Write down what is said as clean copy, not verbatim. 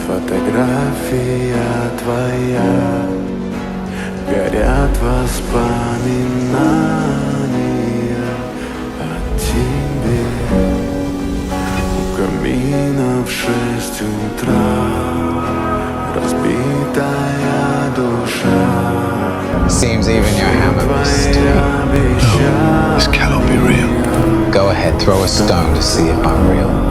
Фотография твоя, горят воспоминания о тебе. У камина в 6 утра разбитая душа. Seems even your hammer missed. No, This cannot be real. Go ahead, throw a stone to see if I'm real.